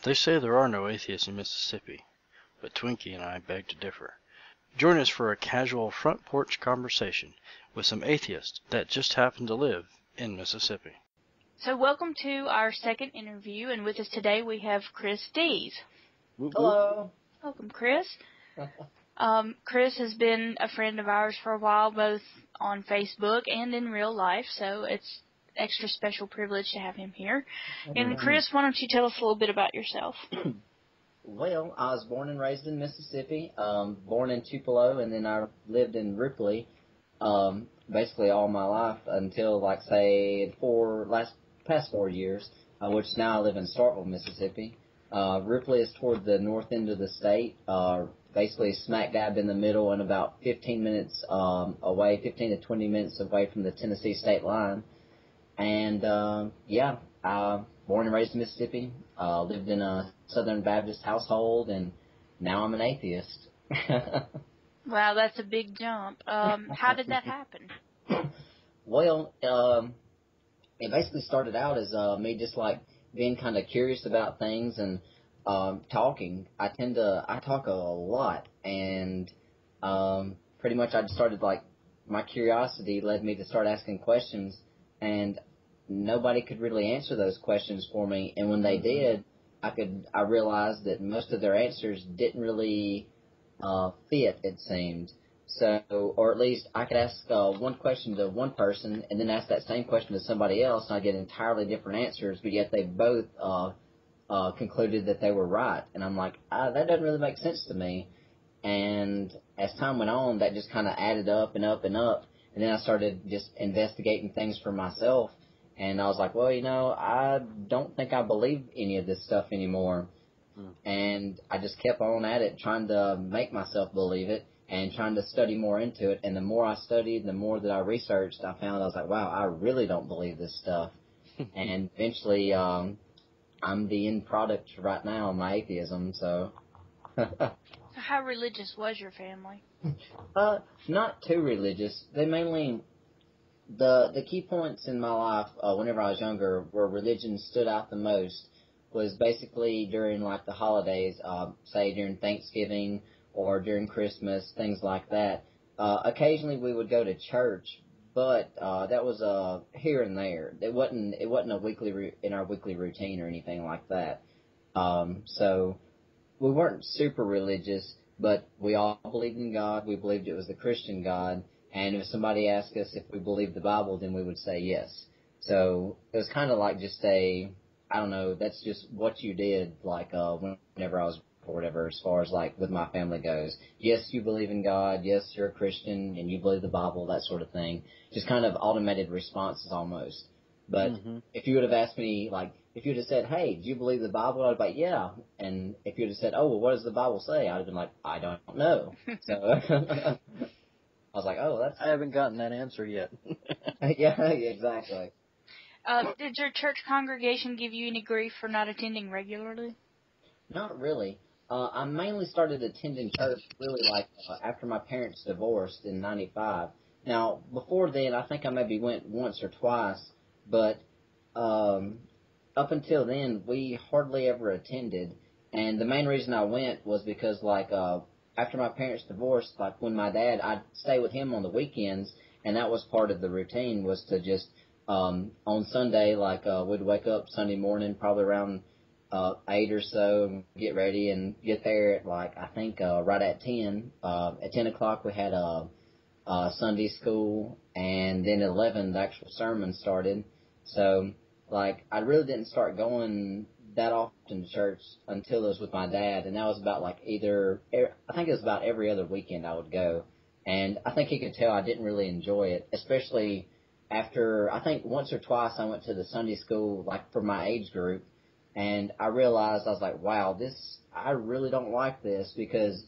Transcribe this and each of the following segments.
They say there are no atheists in Mississippi, but Twinkie and I beg to differ. Join us for a casual front porch conversation with some atheists that just happen to live in Mississippi. So welcome to our second interview, and with us today we have Chris Dees. Hello. Welcome, Chris. Chris has been a friend of ours for a while, both on Facebook and in real life, so it's extra special privilege to have him here. And Chris, why don't you tell us a little bit about yourself? Well, I was born and raised in Mississippi, born in Tupelo, and then I lived in Ripley basically all my life until, like, say, past 4 years, which now I live in Starkville, Mississippi. Ripley is toward the north end of the state, basically smack dab in the middle and about 15 to 20 minutes away from the Tennessee state line. And, born and raised in Mississippi, lived in a Southern Baptist household, and now I'm an atheist. Wow, that's a big jump. How did that happen? Well, it basically started out as me just, like, being kind of curious about things and talking. I talk a lot, and pretty much I just started, like, my curiosity led me to start asking questions, and nobody could really answer those questions for me. And when they did, I realized that most of their answers didn't really fit, it seemed. So, or at least I could ask one question to one person and then ask that same question to somebody else, and I get entirely different answers, but yet they both concluded that they were right. And I'm like, that doesn't really make sense to me. And as time went on, that just kind of added up and up and up. And then I started just investigating things for myself. And I was like, well, I don't think I believe any of this stuff anymore. And I just kept on at it, trying to make myself believe it and trying to study more into it. And the more I studied, the more that I researched, I was like, wow, I really don't believe this stuff. And eventually, I'm the end product right now of my atheism, so. So how religious was your family? Not too religious. They mainly, the key points in my life, whenever I was younger, where religion stood out the most was basically during, like, the holidays, say during Thanksgiving or during Christmas, things like that. Occasionally we would go to church, but that was here and there. It wasn't in our weekly routine or anything like that. So we weren't super religious, but we all believed in God. We believed it was the Christian God, and if somebody asked us if we believed the Bible, then we would say yes. So it was kind of like just I don't know, that's just what you did, like, whenever I was, or whatever, as far as, like, with my family goes. Yes, you believe in God, yes, you're a Christian, and you believe the Bible, that sort of thing. Just kind of automated responses almost. But if you would have asked me, like, if you would have said, hey, do you believe the Bible? I'd be like, yeah. And if you would have said, oh, well, what does the Bible say? I'd have been like, I don't know. So I was like, oh, that's... I haven't gotten that answer yet. Yeah, exactly. Did your church congregation give you any grief for not attending regularly? Not really. I mainly started attending church really like after my parents divorced in '95. Now, before then, I think I maybe went once or twice, but up until then, we hardly ever attended. And the main reason I went was because, like, after my parents divorced, like, when my dad, I'd stay with him on the weekends, and that was part of the routine, was to just on Sunday, like, we'd wake up Sunday morning probably around 8 or so, and get ready and get there at, like, I think right at 10. At 10 o'clock we had Sunday school, and then at 11 the actual sermon started. So, like, I really didn't start going that often to church until it was with my dad, and that was about, like, I think it was about every other weekend I would go. And I think he could tell I didn't really enjoy it, especially after, I think once or twice I went to the Sunday school, like, for my age group, and I realized, I was like, wow, I really don't like this, because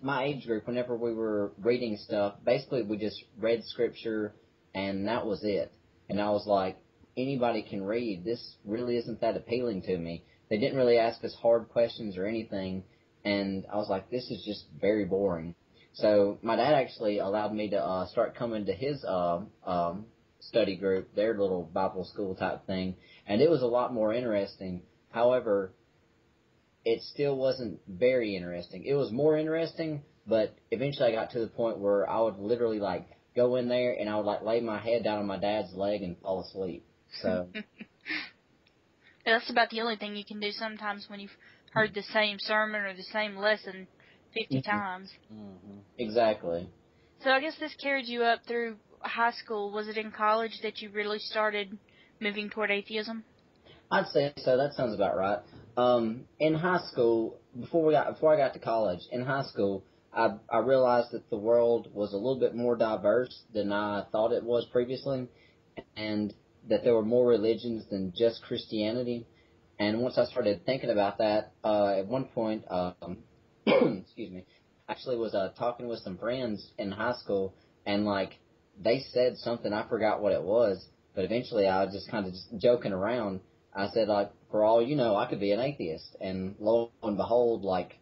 my age group, whenever we were reading stuff, basically we just read scripture, and that was it. And I was like, anybody can read. This really isn't that appealing to me. They didn't really ask us hard questions or anything, and I was like, this is just very boring. So my dad actually allowed me to start coming to his study group, their little Bible school type thing, and it was a lot more interesting. However, it still wasn't very interesting. It was more interesting, but eventually I got to the point where I would literally, like, go in there and I would, like, lay my head down on my dad's leg and fall asleep. So... That's about the only thing you can do sometimes when you've heard the same sermon or the same lesson 50 times. Mm-hmm. Exactly. So I guess this carried you up through high school. Was it in college that you really started moving toward atheism? I'd say so. That sounds about right. In high school, before I got to college, in high school, I realized that the world was a little bit more diverse than I thought it was previously, and that there were more religions than just Christianity. And once I started thinking about that, at one point, excuse me, actually was talking with some friends in high school, and like they said something, I forgot what it was, but eventually I was just kind of just joking around. I said, like, for all you know, I could be an atheist. And lo and behold, like,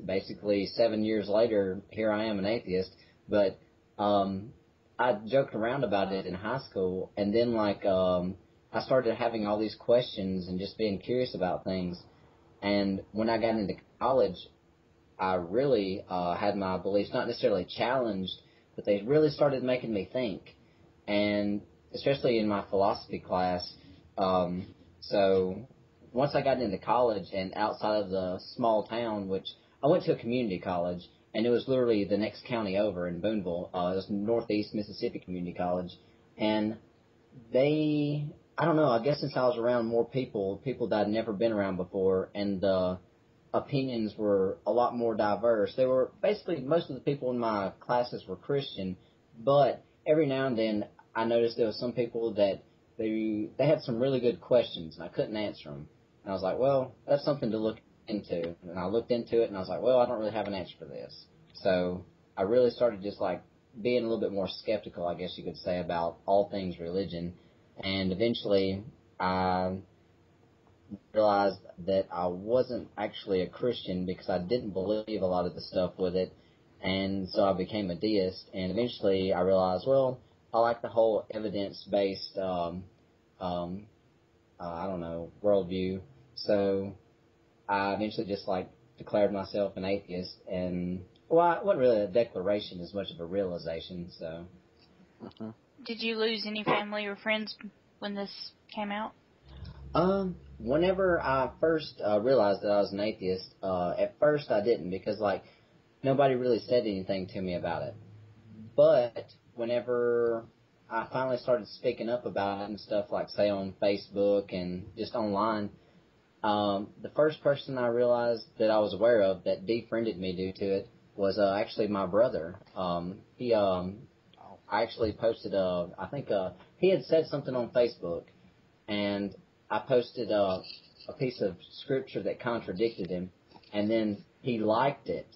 basically 7 years later, here I am an atheist. But I joked around about it in high school, and then, like, I started having all these questions and just being curious about things. And when I got into college, I really had my beliefs not necessarily challenged, but they really started making me think. And especially in my philosophy class, so once I got into college and outside of the small town, which I went to a community college, and it was literally the next county over in Booneville. It was Northeast Mississippi Community College. And I don't know, I guess since I was around more people that I'd never been around before, and the opinions were a lot more diverse. They were basically, most of the people in my classes were Christian, but every now and then I noticed there was some people that they had some really good questions, and I couldn't answer them. And I was like, well, that's something to look into. And I looked into it, and I was like, well, I don't really have an answer for this. So I really started just, like, being a little bit more skeptical, I guess you could say, about all things religion. And eventually I realized that I wasn't actually a Christian because I didn't believe a lot of the stuff with it. And so I became a deist. And eventually I realized, well, I like the whole evidence-based, I don't know, worldview. So I eventually just, like, declared myself an atheist. And, well, it wasn't really a declaration as much of a realization, so. Uh-huh. Did you lose any family or friends when this came out? Whenever I first realized that I was an atheist, at first I didn't because, like, nobody really said anything to me about it. But whenever I finally started speaking up about it and stuff, like, say, on Facebook and just online, the first person I realized that I was aware of that defriended me due to it was actually my brother. I actually posted I think he had said something on Facebook, and I posted a piece of scripture that contradicted him, and then he liked it.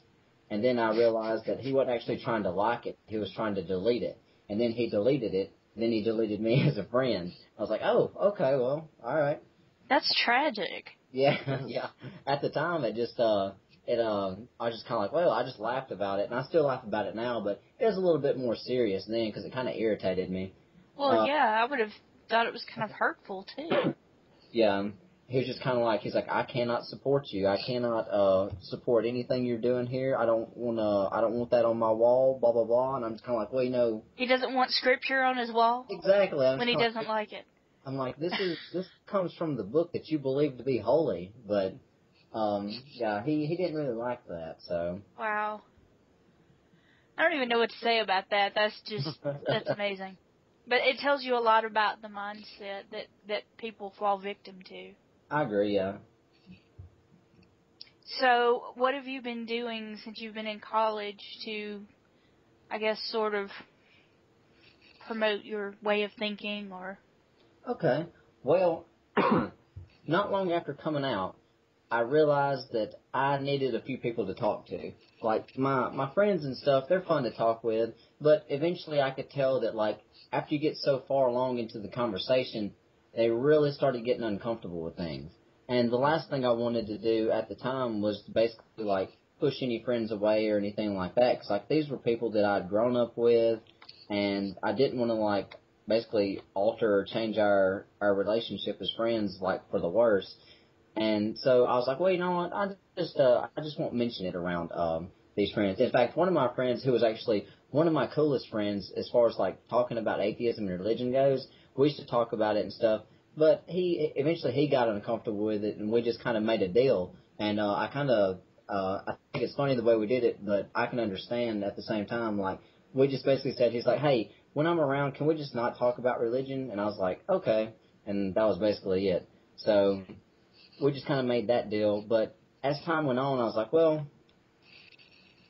And then I realized that he wasn't actually trying to like it. He was trying to delete it. And then he deleted it. And then he deleted me as a friend. I was like, oh, okay, well, all right. That's tragic. Yeah, yeah. At the time, it just, I was just kind of like, well, I just laughed about it. And I still laugh about it now, but it was a little bit more serious then because it kind of irritated me. Well, yeah, I would have thought it was kind of hurtful, too. Yeah. He was just kind of like, he's like, I cannot support you. I cannot support anything you're doing here. I don't want that on my wall, blah, blah, blah. And I'm just kind of like, well, you know. He doesn't want scripture on his wall? Exactly. When he doesn't like it. I'm like, this comes from the book that you believe to be holy. But, yeah, he didn't really like that, so. Wow. I don't even know what to say about that. That's amazing. But it tells you a lot about the mindset that people fall victim to. I agree, yeah. So, what have you been doing since you've been in college to, I guess, sort of promote your way of thinking, or? Okay. Well, not long after coming out, I realized that I needed a few people to talk to. Like, my friends and stuff, they're fun to talk with, but eventually I could tell that, like, after you get so far along into the conversation, they really started getting uncomfortable with things. And the last thing I wanted to do at the time was basically, like, push any friends away or anything like that. Because, like, these were people that I'd grown up with, and I didn't want to, like, basically alter or change our relationship as friends, like, for the worse. And so I was like, well, you know what? I just won't mention it around these friends. In fact, one of my friends, who was actually one of my coolest friends as far as like talking about atheism and religion goes, we used to talk about it and stuff. But he got uncomfortable with it, and we just kind of made a deal. And I think it's funny the way we did it, but I can understand at the same time. Like, we just basically said, he's like, hey, when I'm around, can we just not talk about religion? And I was like, okay. And that was basically it. So we just kind of made that deal. But as time went on, I was like, well,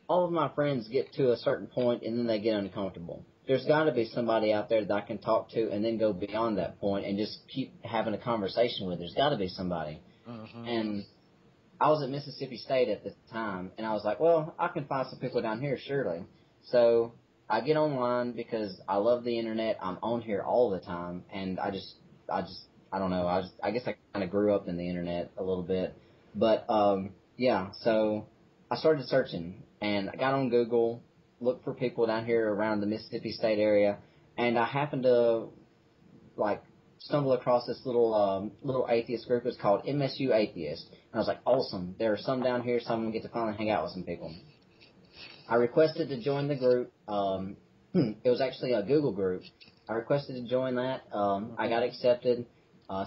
all of my friends get to a certain point and then they get uncomfortable. There's got to be somebody out there that I can talk to and then go beyond that point and just keep having a conversation with. There's got to be somebody. Mm-hmm. And I was at Mississippi State at the time, and I was like, well, I can find some people down here, surely. So I get online because I love the internet. I'm on here all the time, and I don't know. I guess I kind of grew up in the internet a little bit. But, yeah, so I started searching, and I got on Google, looked for people down here around the Mississippi State area, and I happened to, like, stumble across this little atheist group. It's called MSU Atheist. And I was like, awesome. There are some down here, so I'm going to get to finally hang out with some people. I requested to join the group. It was actually a Google group. I requested to join that. I got accepted.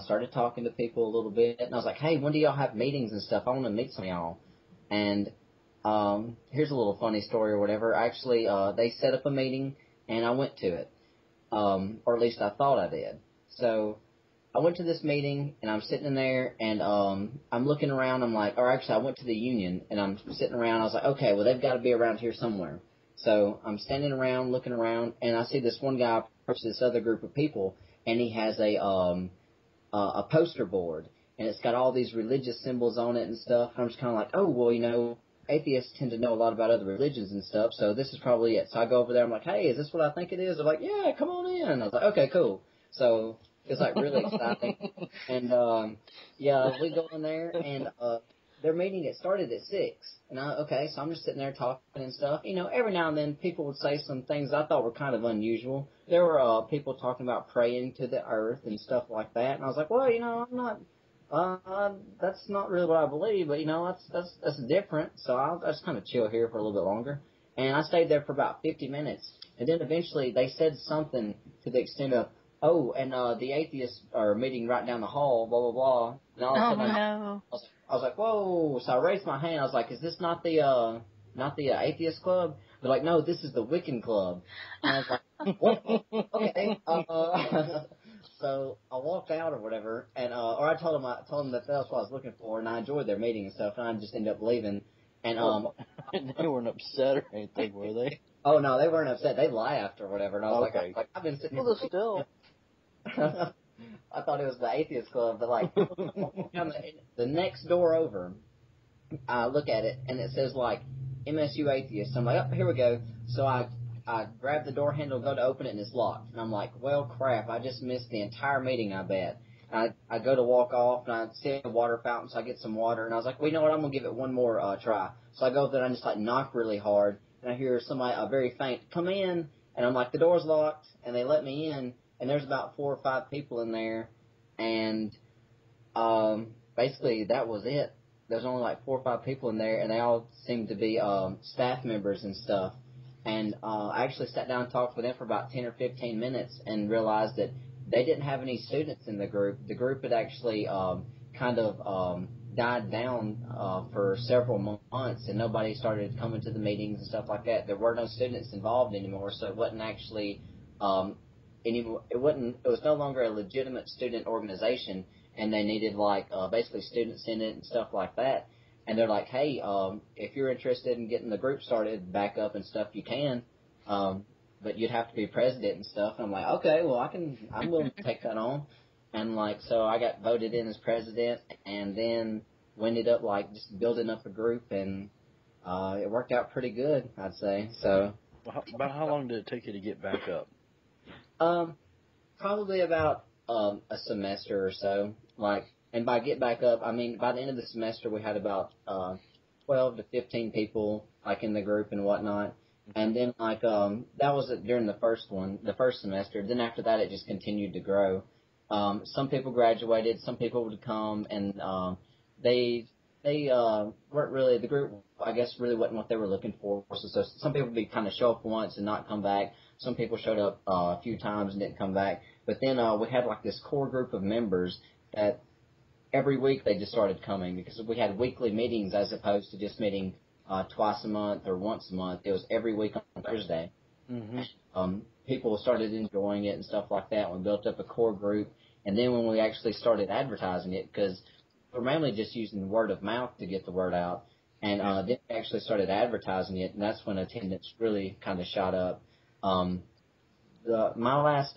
Started talking to people a little bit. And I was like, hey, when do y'all have meetings and stuff? I want to meet some of y'all. And here's a little funny story or whatever. Actually, they set up a meeting, and I went to it. Or at least I thought I did. So I went to this meeting, and I'm sitting in there, and I'm looking around. I'm like, or actually, I went to the union, and I'm sitting around. I was like, okay, well, they've got to be around here somewhere. So I'm standing around, looking around, and I see this one guy approach this other group of people, and he has a poster board, and it's got all these religious symbols on it and stuff. And I'm just kind of like, oh, well, you know, atheists tend to know a lot about other religions and stuff, so this is probably it. So I go over there. I'm like, hey, is this what I think it is? They're like, yeah, come on in. I was like, okay, cool. So it's like really exciting. And, yeah, we go in there, and their meeting, it started at 6. And okay, so I'm just sitting there talking and stuff. You know, every now and then people would say some things I thought were kind of unusual. There were people talking about praying to the earth and stuff like that. And I was like, well, you know, I'm not, that's not really what I believe, but, you know, that's different. So I'll just kind of chill here for a little bit longer. And I stayed there for about 50 minutes. And then eventually they said something to the extent of, oh, and the atheists are meeting right down the hall, blah, blah, blah. And all of a sudden no. I was like, whoa. So I raised my hand. I was like, is this not the atheist club? They're like, no, this is the Wiccan club. And I was like, what? Okay. So I walked out or whatever, and or I told them that that's what I was looking for, and I enjoyed their meeting and stuff, and I just ended up leaving. And they weren't upset or anything, were they? Oh no, they weren't upset. They laughed or whatever, and I was okay. like, I've been sitting well, here. Still. I thought it was the atheist club, but like the next door over, I look at it and it says like MSU Atheist. I'm like, oh, here we go. So I grab the door handle, go to open it, and it's locked. And I'm like, well, crap, I just missed the entire meeting, I bet. And I go to walk off, and I see a water fountain, so I get some water. And I was like, well, you know what, I'm going to give it one more try. So I go up there, and I just like knock really hard. And I hear somebody, very faint, come in. And I'm like, the door's locked, and they let me in. And there's about 4 or 5 people in there. And basically that was it. There's only like 4 or 5 people in there, and they all seemed to be staff members and stuff. And I actually sat down and talked with them for about 10 or 15 minutes and realized that they didn't have any students in the group. The group had actually kind of died down for several months, and nobody started coming to the meetings and stuff like that. There were no students involved anymore, so it wasn't actually it was no longer a legitimate student organization, and they needed like basically students in it and stuff like that. And they're like, hey, if you're interested in getting the group started back up and stuff, you can, but you'd have to be president and stuff. And I'm like, okay, well, I'm willing to take that on. And like, so I got voted in as president, and then we ended up like just building up a group, and it worked out pretty good, I'd say. So. About how long did it take you to get back up? Probably about a semester or so. Like, and by get back up, I mean by the end of the semester we had about 12 to 15 people like in the group and whatnot. And then like that was during the first semester. Then after that it just continued to grow. Some people graduated, some people would come and they weren't really, the group, I guess, really wasn't what they were looking for. So some people would be kind of show up once and not come back. Some people showed up a few times and didn't come back. But then we had like this core group of members that every week they just started coming, because we had weekly meetings as opposed to just meeting twice a month or once a month. It was every week on Thursday. Mm-hmm. People started enjoying it and stuff like that. We built up a core group. And then when we actually started advertising it, because we're mainly just using word of mouth to get the word out, and then we actually started advertising it, and that's when attendance really kind of shot up. My last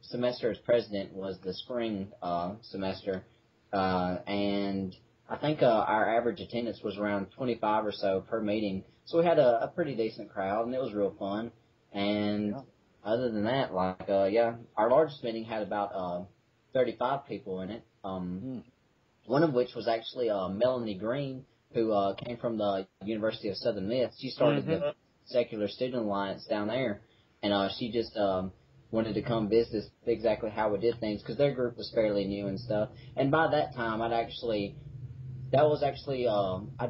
semester as president was the spring semester, and I think our average attendance was around 25 or so per meeting. So we had a pretty decent crowd, and it was real fun. And other than that, like, our largest meeting had about 35 people in it. One of which was actually Melanie Green, who came from the University of Southern Miss. She started the Secular Student Alliance down there, and she just wanted to come visit exactly how we did things, because their group was fairly new and stuff. And by that time, I'd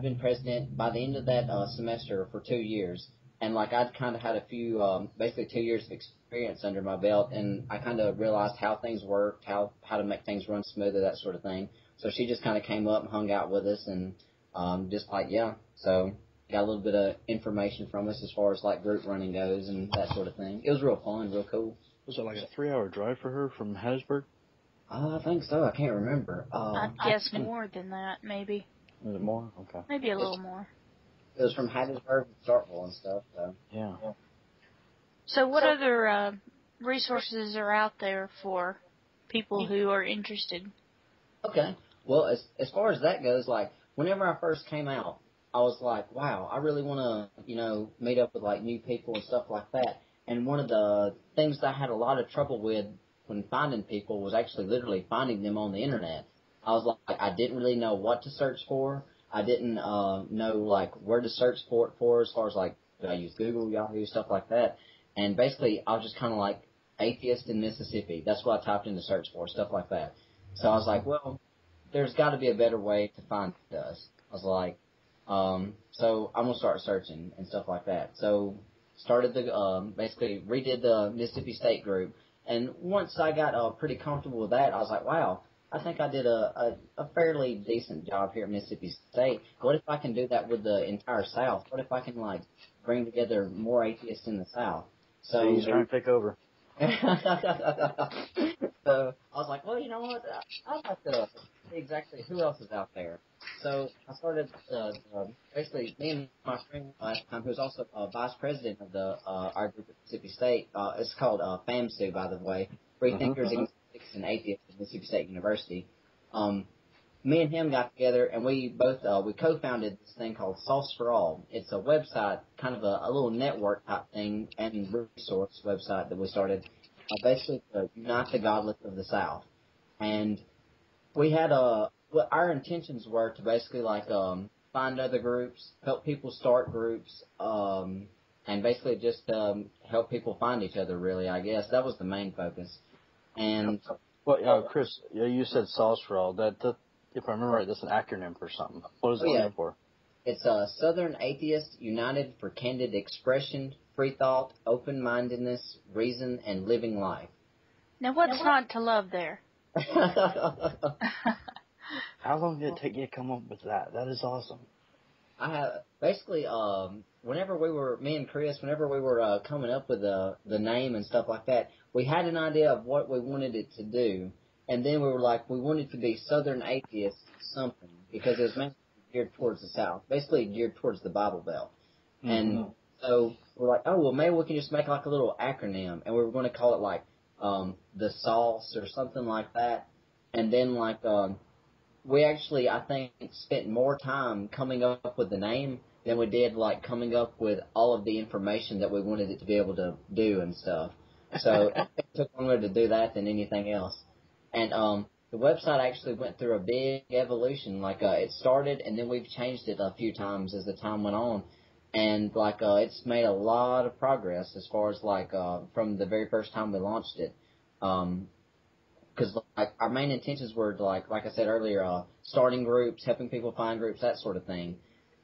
been president by the end of that semester for 2 years. And, like, I'd kind of had a few, basically 2 years of experience under my belt, and I kind of realized how things worked, how to make things run smoother, that sort of thing. So she just kind of came up and hung out with us, and so got a little bit of information from us as far as, like, group running goes and that sort of thing. It was real fun, real cool. Was it like a 3-hour drive for her from Hattiesburg? I think so. I can't remember. I'd guess more than that, maybe. Was it more? Okay. Maybe a little more. It was from Hattiesburg to Starkville and stuff, so. Yeah. So what other resources are out there for people who are interested? Okay. Well, as far as that goes, like, whenever I first came out, I was like, wow, I really want to, meet up with, like, new people and stuff like that. And one of the things that I had a lot of trouble with when finding people was actually literally finding them on the internet. I was like, I didn't really know what to search for. I didn't know, like, where to search for it for, as far as, like, did I use Google, Yahoo, stuff like that. And basically, I was just kind of like, atheist in Mississippi. That's what I typed in to search for, stuff like that. So I was like, well, there's got to be a better way to find us. I was like, so I'm going to start searching and stuff like that. So started basically redid the Mississippi State group. And once I got pretty comfortable with that, I was like, wow, I think I did a fairly decent job here at Mississippi State. What if I can do that with the entire South? What if I can, like, bring together more atheists in the South? So he's trying to take over. So I was like, well, you know what? I'd like to see exactly who else is out there. So I started, basically, me and my friend last time, who was also vice president of our group at Mississippi State. It's called FAMSU, by the way, Free Thinkers, Agnostics, and Atheists at Mississippi State University. Me and him got together, and we both we co-founded this thing called Sauce for All. It's a website, kind of a little network type thing and resource website that we started, basically to unite the godless of the South. And we had what our intentions were to basically, like, find other groups, help people start groups, and basically just help people find each other, really, I guess. That was the main focus. And well, Chris, you said Sauce for All. That if I remember right, that's an acronym for something. What does it stand for? It's Southern Atheists United for Candid Expression, Free Thought, Open-Mindedness, Reason, and Living Life. Now, what's not to love there? How long did it take you to come up with that? That is awesome. I have basically, whenever me and Chris, whenever we were coming up with the name and stuff like that, we had an idea of what we wanted it to do, and then we were like, we wanted to be Southern Atheist something, because it was mainly geared towards the South, basically geared towards the Bible Belt. Mm-hmm. And so we're like, oh, well, maybe we can just make like a little acronym, and we were going to call it like the Sauce or something like that. And then like we actually, I think, spent more time coming up with the name than we did like coming up with all of the information that we wanted it to be able to do and stuff. So it took longer to do that than anything else. And the website actually went through a big evolution. Like it started, and then we've changed it a few times as the time went on. And like it's made a lot of progress as far as like from the very first time we launched it. because like our main intentions were to, like I said earlier, starting groups, helping people find groups, that sort of thing.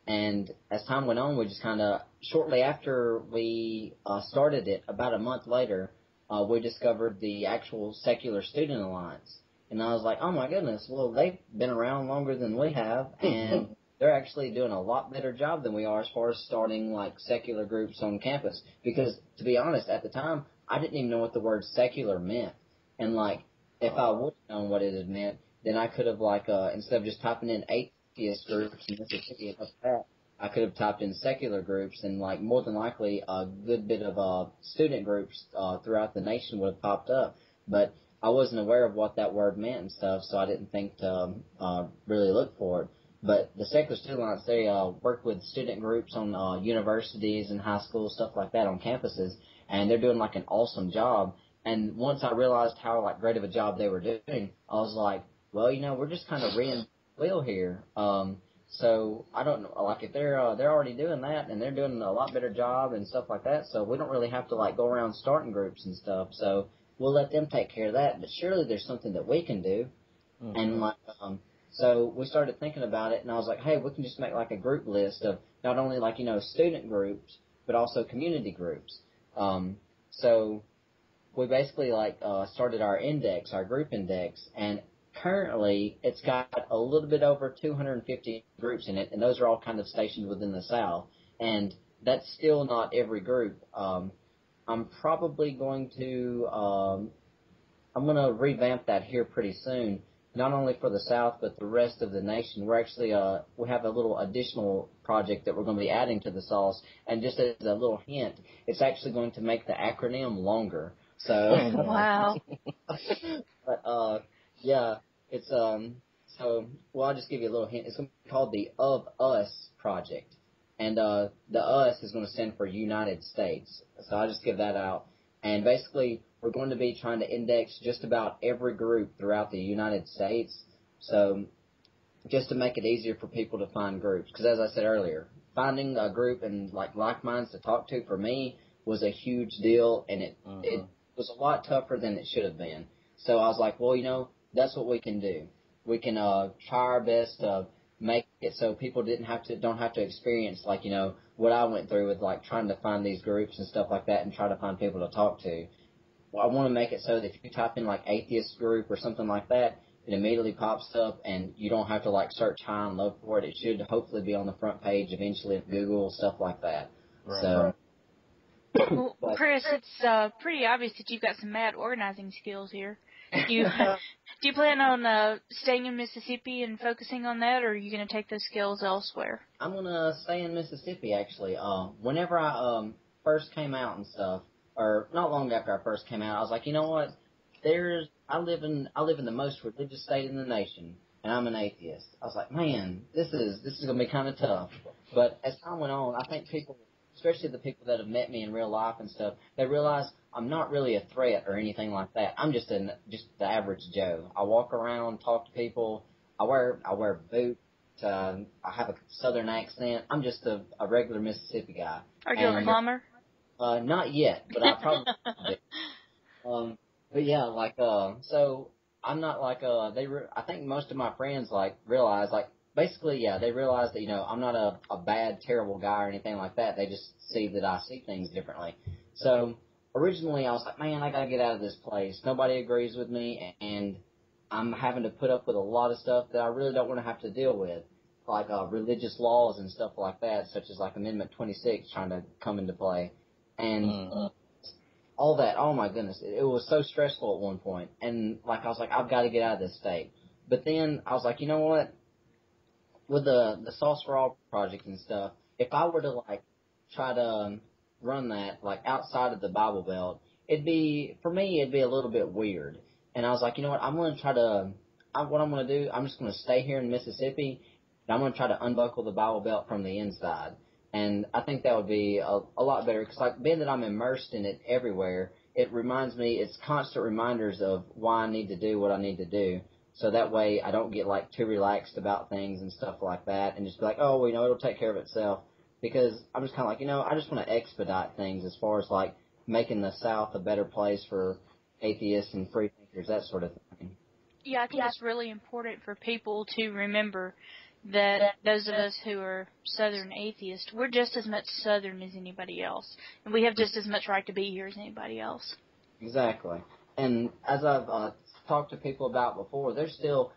And as time went on, we just kind of, shortly after we started it, about a month later, we discovered the actual Secular Student Alliance. And I was like, oh my goodness, well, they've been around longer than we have, and they're actually doing a lot better job than we are as far as starting like secular groups on campus. Because to be honest, at the time, I didn't even know what the word secular meant. And like, if I would have known what it had meant, then I could have like, instead of just typing in atheist groups in Mississippi and that, I could have typed in secular groups, and like more than likely a good bit of student groups throughout the nation would have popped up. But I wasn't aware of what that word meant and stuff, so I didn't think to really look for it. But the Secular Student Alliance, they work with student groups on universities and high schools, stuff like that, on campuses, and they're doing like an awesome job. And once I realized how like great of a job they were doing, I was like, well, you know, we're just kind of reinventing the wheel here. So I don't know, like if they're already doing that and they're doing a lot better job and stuff like that, so we don't really have to like go around starting groups and stuff. So we'll let them take care of that. But surely there's something that we can do. Mm-hmm. And like so we started thinking about it, and I was like, hey, we can just make like a group list of not only like, you know, student groups, but also community groups. So we basically like started our index, our group index, and currently it's got a little bit over 250 groups in it, and those are all kind of stationed within the South. And that's still not every group. I'm probably going to I'm going to revamp that here pretty soon, not only for the South but the rest of the nation. We're actually we have a little additional project that we're going to be adding to the sauce, and just as a little hint, it's actually going to make the acronym longer. So wow. But yeah, it's so well, I'll just give you a little hint. It's going to be called the Of Us Project, and the Us is going to stand for United States. So I'll just give that out. And basically, we're going to be trying to index just about every group throughout the United States. So just to make it easier for people to find groups, because as I said earlier, finding a group and like minds to talk to for me was a huge deal, and it was a lot tougher than it should have been. So I was like, well, you know, that's what we can do. We can try our best to make it so people don't have to experience, like, you know, what I went through with like trying to find these groups and stuff like that and try to find people to talk to. Well, I want to make it so that if you type in like atheist group or something like that, it immediately pops up, and you don't have to like search high and low for it. It should hopefully be on the front page eventually of Google, stuff like that. Right. So. Well, Chris, it's pretty obvious that you've got some mad organizing skills here. Do you plan on staying in Mississippi and focusing on that, or are you going to take those skills elsewhere? I'm going to stay in Mississippi, actually. Whenever I first came out and stuff, or not long after I first came out, I was like, you know what? I live in the most religious state in the nation, and I'm an atheist. I was like, man, this is going to be kind of tough. But as time went on, I think people, especially the people that have met me in real life and stuff, they realize I'm not really a threat or anything like that. I'm just the average Joe. I walk around, talk to people. I wear boots. I have a southern accent. I'm just a regular Mississippi guy. Are you a plumber? Not yet, but I probably do. But yeah, like so I'm not like I think most of my friends like realize like. Basically, yeah, they realize that, you know, I'm not a bad, terrible guy or anything like that. They just see that I see things differently. So originally I was like, man, I got to get out of this place. Nobody agrees with me, and I'm having to put up with a lot of stuff that I really don't want to have to deal with, like religious laws and stuff like that, such as like Amendment 26 trying to come into play. And all that, oh my goodness, it was so stressful at one point. And like I was like, I've got to get out of this state. But then I was like, you know what? With the Sauce for All project and stuff, if I were to like try to run that like outside of the Bible Belt, for me it'd be a little bit weird. And I was like, you know what, what I'm going to do, I'm just going to stay here in Mississippi, and I'm going to try to unbuckle the Bible Belt from the inside. And I think that would be a lot better, because like being that I'm immersed in it everywhere, it reminds me, it's constant reminders of why I need to do what I need to do. So that way I don't get like too relaxed about things and stuff like that, and just be like, oh, well, you know, it'll take care of itself. Because I'm just kind of like, you know, I just want to expedite things as far as like making the South a better place for atheists and free thinkers, that sort of thing. Yeah, I think it's really important for people to remember that those of us who are Southern atheists, we're just as much Southern as anybody else. And we have just as much right to be here as anybody else. Exactly. And as I've talked to people about before, there's still,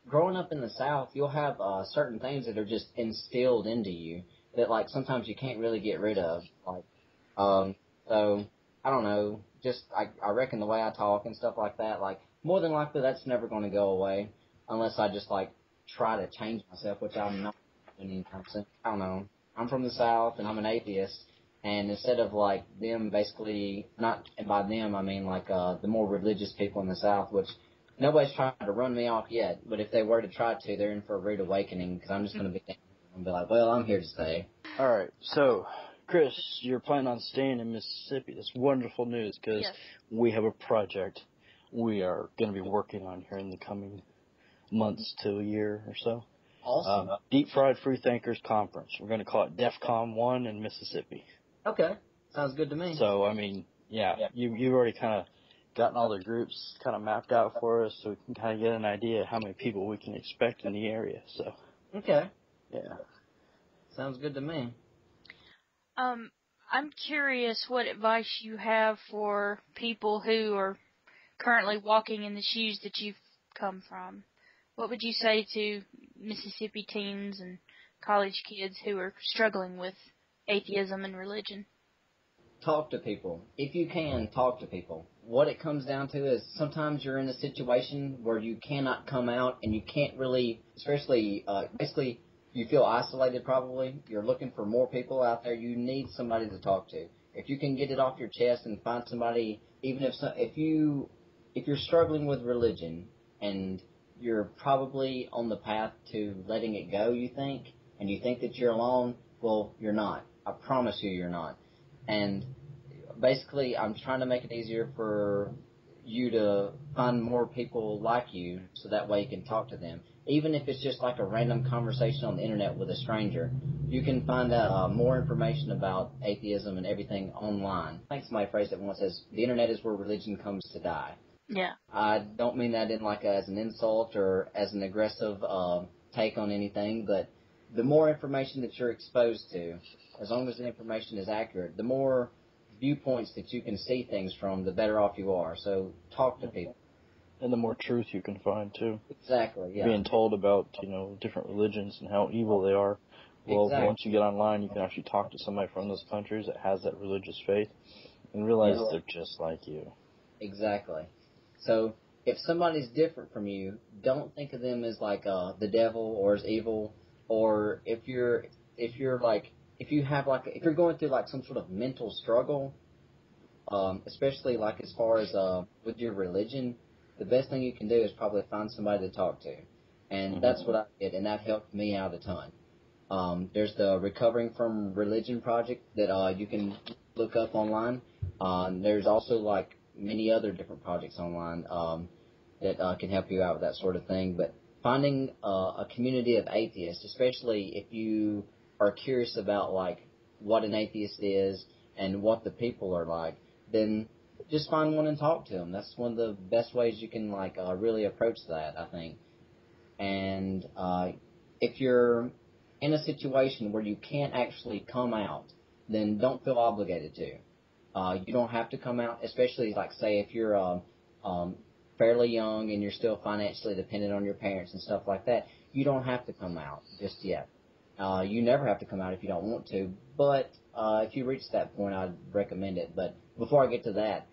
growing up in the South, you'll have certain things that are just instilled into you that, like, sometimes you can't really get rid of. Like, so, I don't know, just, I reckon the way I talk and stuff like that, like, more than likely that's never going to go away unless I just, like, try to change myself, which I'm not doing anytime soon. I don't know. I'm from the South, and I'm an atheist, and instead of, like, them basically, not, and by them I mean, like, the more religious people in the South, which nobody's trying to run me off yet, but if they were to try to, they're in for a rude awakening, because I'm just going to be down and be like, well, I'm here to stay. All right, so, Chris, you're planning on staying in Mississippi. That's wonderful news, because we have a project we are going to be working on here in the coming months to a year or so. Awesome. Deep Fried Free Thinkers Conference. We're going to call it DEFCON 1 in Mississippi. Okay. Sounds good to me. So, I mean, you've already kind of gotten all the groups kind of mapped out for us, so we can kind of get an idea of how many people we can expect in the area. So. Okay. Yeah. Sounds good to me. I'm curious what advice you have for people who are currently walking in the shoes that you've come from. What would you say to Mississippi teens and college kids who are struggling with atheism and religion? Talk to people. If you can, talk to people. What it comes down to is sometimes you're in a situation where you cannot come out and you can't really, especially, basically, you feel isolated probably. You're looking for more people out there. You need somebody to talk to. If you can get it off your chest and find somebody, even if you're struggling with religion and you're probably on the path to letting it go, you think, and you think that you're alone, well, you're not. I promise you're not. And basically, I'm trying to make it easier for you to find more people like you so that way you can talk to them. Even if it's just like a random conversation on the internet with a stranger, you can find out more information about atheism and everything online. I think somebody phrased it once as, the internet is where religion comes to die. Yeah. I don't mean that in like as an insult or as an aggressive take on anything, but the more information that you're exposed to, as long as the information is accurate, the more viewpoints that you can see things from, the better off you are. So talk to people. And the more truth you can find, too. Exactly, yeah. Being told about, different religions and how evil they are. Well, Once you get online, you can actually talk to somebody from those countries that has that religious faith and realize they're just like you. Exactly. So if somebody's different from you, don't think of them as like the devil or as evil. Or if you're going through like some sort of mental struggle, especially like as far as with your religion, the best thing you can do is probably find somebody to talk to. And that's what I did, and that helped me out a ton. There's the Recovering from Religion project that you can look up online. There's also like many other different projects online that can help you out with that sort of thing. But finding a community of atheists, especially if you are curious about like what an atheist is and what the people are like, then just find one and talk to them. That's one of the best ways you can like really approach that, I think. And if you're in a situation where you can't actually come out, then don't feel obligated to. You don't have to come out, especially like say if you're fairly young and you're still financially dependent on your parents and stuff like that. You don't have to come out just yet. You never have to come out if you don't want to, but if you reach that point, I'd recommend it. But before I get to that,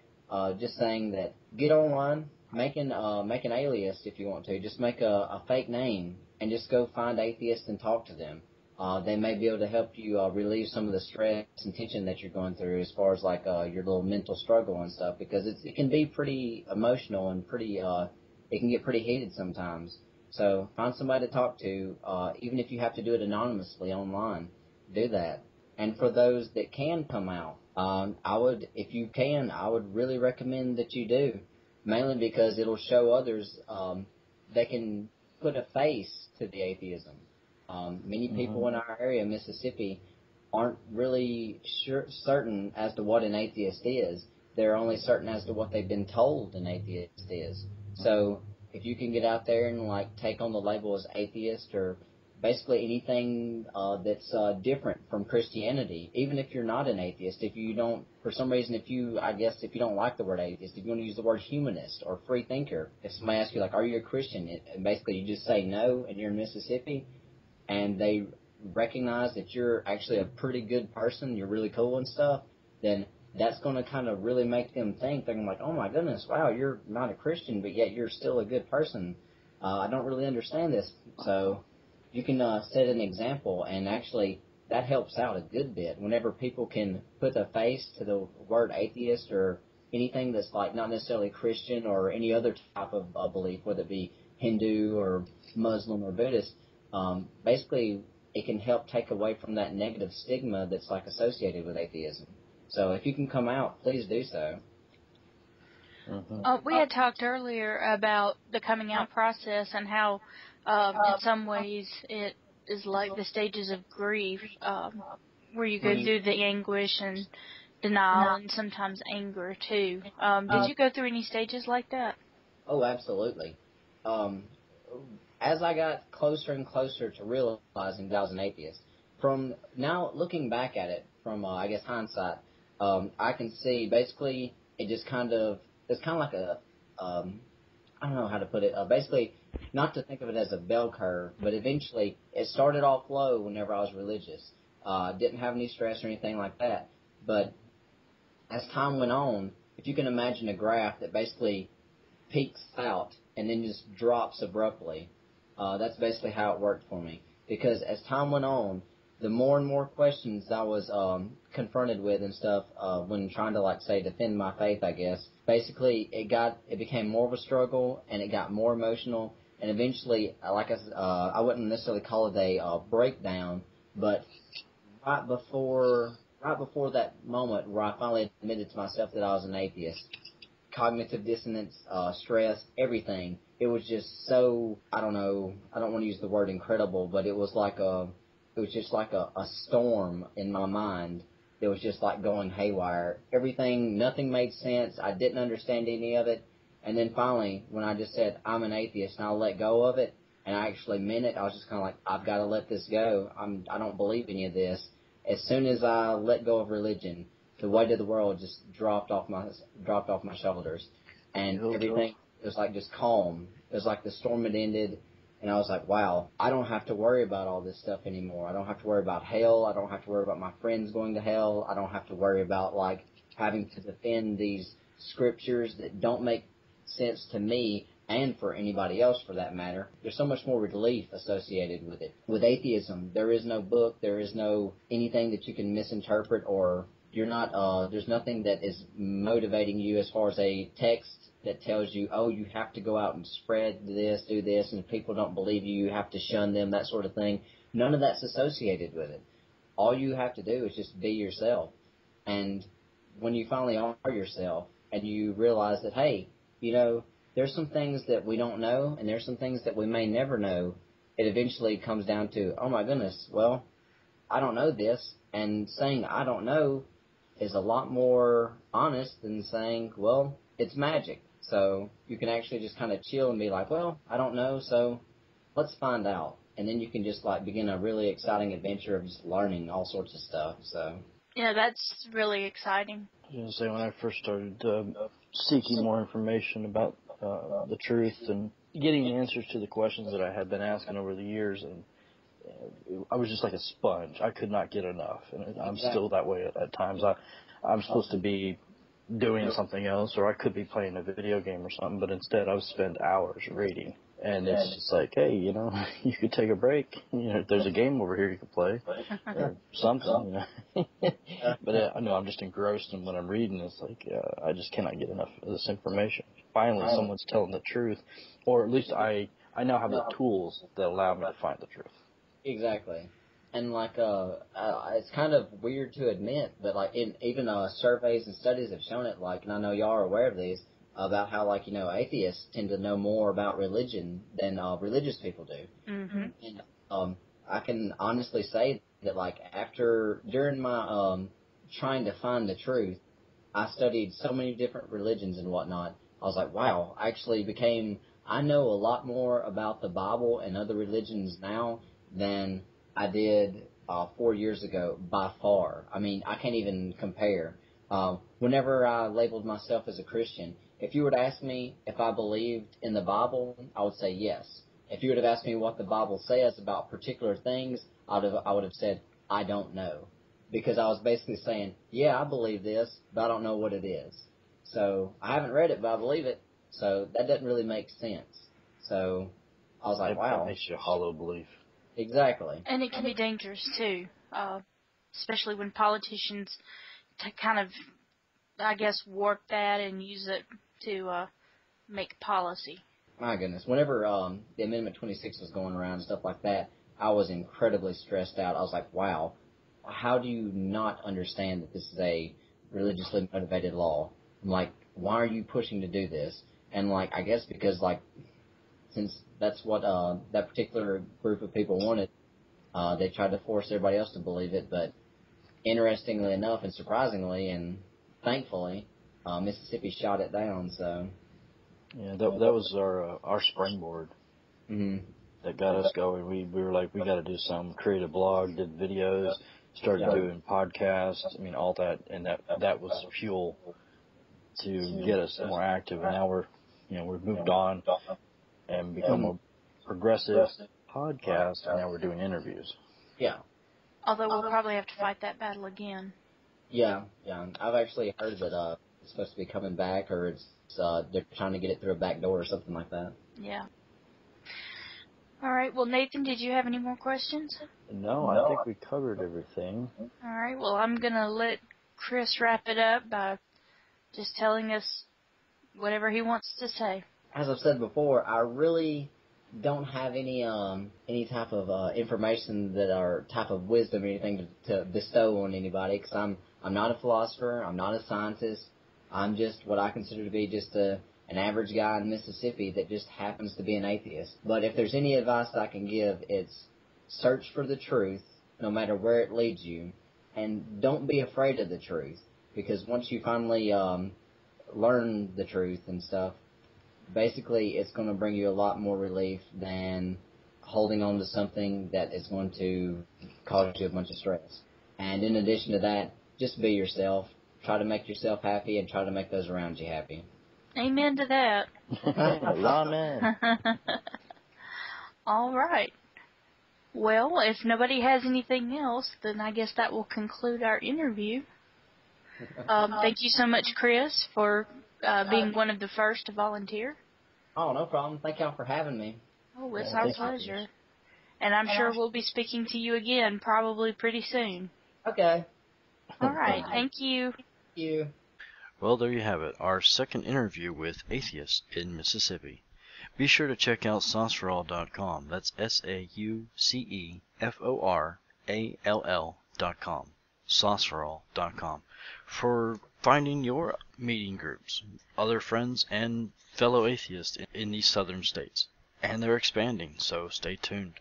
just saying that get online, make an alias if you want to. Just make a fake name and just go find atheists and talk to them. They may be able to help you relieve some of the stress and tension that you're going through as far as like your little mental struggle and stuff, because it can be pretty emotional and pretty it can get pretty heated sometimes. So find somebody to talk to, even if you have to do it anonymously online, do that. And for those that can come out, if you can, I would really recommend that you do, mainly because it'll show others they can put a face to the atheism. Many people in our area, Mississippi, aren't really certain as to what an atheist is. They're only certain as to what they've been told an atheist is. So if you can get out there and like take on the label as atheist or basically anything that's different from Christianity, even if you're not an atheist, if you don't, for some reason, if you don't like the word atheist, if you want to use the word humanist or free thinker, if somebody asks you, like, are you a Christian? And basically you just say no and you're in Mississippi, and they recognize that you're actually a pretty good person, you're really cool and stuff, then that's going to kind of really make them think. They're going to be like, oh my goodness, wow, you're not a Christian, but yet you're still a good person. I don't really understand this. So you can set an example, and actually that helps out a good bit. Whenever people can put a face to the word atheist or anything that's like not necessarily Christian or any other type of belief, whether it be Hindu or Muslim or Buddhist, basically it can help take away from that negative stigma that's like associated with atheism. So if you can come out, please do so. We had talked earlier about the coming out process and how in some ways it is like the stages of grief, where you go through the anguish and denial and sometimes anger too. Did you go through any stages like that? Oh, absolutely. As I got closer and closer to realizing that I was an atheist, from now looking back at it from, I guess, hindsight, I can see basically it's kind of like a, I don't know how to put it, basically not to think of it as a bell curve, but eventually it started off low whenever I was religious. Didn't have any stress or anything like that. But as time went on, if you can imagine a graph that basically peaks out and then just drops abruptly, that's basically how it worked for me. Because as time went on, the more and more questions I was confronted with and stuff when trying to, like, say, defend my faith, I guess, basically it became more of a struggle, and it got more emotional, and eventually, like I wouldn't necessarily call it a breakdown, but right before that moment where I finally admitted to myself that I was an atheist, cognitive dissonance, stress, everything, it was just so, I don't know, I don't want to use the word incredible, but it was just like a storm in my mind. It was just like going haywire. Nothing made sense. I didn't understand any of it. And then finally, when I just said, I'm an atheist, and I let go of it, and I actually meant it, I was just kind of like, I've got to let this go. I don't believe any of this. As soon as I let go of religion, the weight of the world just dropped off my shoulders. And everything was like just calm. It was like the storm had ended. And I was like, wow, I don't have to worry about all this stuff anymore. I don't have to worry about hell. I don't have to worry about my friends going to hell. I don't have to worry about, like, having to defend these scriptures that don't make sense to me and for anybody else for that matter. There's so much more relief associated with it. With atheism, there is no book. There is no anything that you can misinterpret, or you're not, there's nothing that is motivating you as far as a text that tells you, oh, you have to go out and spread this, do this, and if people don't believe you, you have to shun them, that sort of thing. None of that's associated with it. All you have to do is just be yourself. And when you finally are yourself and you realize that, hey, you know, there's some things that we don't know and there's some things that we may never know, it eventually comes down to, oh my goodness, well, I don't know this. And saying I don't know is a lot more honest than saying, well, it's magic. So you can actually just kind of chill and be like, well, I don't know, so let's find out. And then you can just like begin a really exciting adventure of just learning all sorts of stuff. So yeah, that's really exciting. I was going to say, when I first started seeking more information about the truth and getting answers to the questions that I had been asking over the years, and I was just like a sponge. I could not get enough, and I'm still that way at times. I'm supposed to be doing something else, or I could be playing a video game or something, but instead I would spend hours reading. And it's just like, hey, you know, you could take a break. You know, there's a game over here you could play, or something. You know, but I know I'm just engrossed in what I'm reading. It's like I just cannot get enough of this information. Finally, someone's telling the truth, or at least I now have the tools that allow me to find the truth. Exactly. And like, it's kind of weird to admit, but like, even surveys and studies have shown it. Like, and I know y'all are aware of these, about how, like, you know, atheists tend to know more about religion than religious people do. Mm-hmm. And I can honestly say that, like, during my trying to find the truth, I studied so many different religions and whatnot. I was like, wow, I I know a lot more about the Bible and other religions now than I did 4 years ago, by far. I mean, I can't even compare. Whenever I labeled myself as a Christian, if you would ask me if I believed in the Bible, I would say yes. If you would have asked me what the Bible says about particular things, I would have said, I don't know. Because I was basically saying, yeah, I believe this, but I don't know what it is. So I haven't read it, but I believe it. So that doesn't really make sense. So I was like, wow. That makes you a hollow belief. Exactly. And it can be dangerous, too, especially when politicians kind of, I guess, warp that and use it to make policy. My goodness. Whenever the Amendment 26 was going around and stuff like that, I was incredibly stressed out. I was like, wow, how do you not understand that this is a religiously motivated law? I'm like, why are you pushing to do this? And, like, I guess because, like, since that's what that particular group of people wanted, they tried to force everybody else to believe it. But interestingly enough and surprisingly and thankfully, Mississippi shot it down. So yeah, that was our springboard. Mm-hmm. That got us going. We were like, we got to do something. Create a blog, did videos, started doing podcasts. I mean, all that, and that was fuel to get us more active. And now we've moved on and become a progressive podcast, and now we're doing interviews. Yeah. Although we'll probably have to fight that battle again. Yeah. I've actually heard that it's supposed to be coming back, or it's they're trying to get it through a back door or something like that. Yeah. All right. Well, Nathan, did you have any more questions? No, I think we covered everything. All right. Well, I'm going to let Chris wrap it up by just telling us whatever he wants to say. As I've said before, I really don't have any type of information that are type of wisdom or anything to bestow on anybody, because I'm not a philosopher, I'm not a scientist, I'm just what I consider to be just an average guy in Mississippi that just happens to be an atheist. But if there's any advice that I can give, it's search for the truth, no matter where it leads you, and don't be afraid of the truth, because once you finally learn the truth and stuff, basically it's going to bring you a lot more relief than holding on to something that is going to cause you a bunch of stress. And in addition to that, just be yourself. Try to make yourself happy and try to make those around you happy. Amen to that. Amen. All right. Well, if nobody has anything else, then I guess that will conclude our interview. Thank you so much, Chris, for being one of the first to volunteer. Oh, no problem. Thank y'all for having me. Oh, it's our pleasure. And I'm sure we'll be speaking to you again probably pretty soon. Okay. All right. Thank you. Thank you. Well, there you have it, our second interview with Atheists in Mississippi. Be sure to check out sauceforall.com. That's SAUCEFORALL.com. sauceforall.com. For finding your meeting groups, other friends, and fellow atheists in these southern states. And they're expanding, so stay tuned.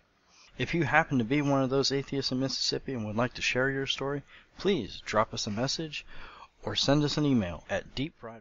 If you happen to be one of those atheists in Mississippi and would like to share your story, please drop us a message or send us an email at deepfried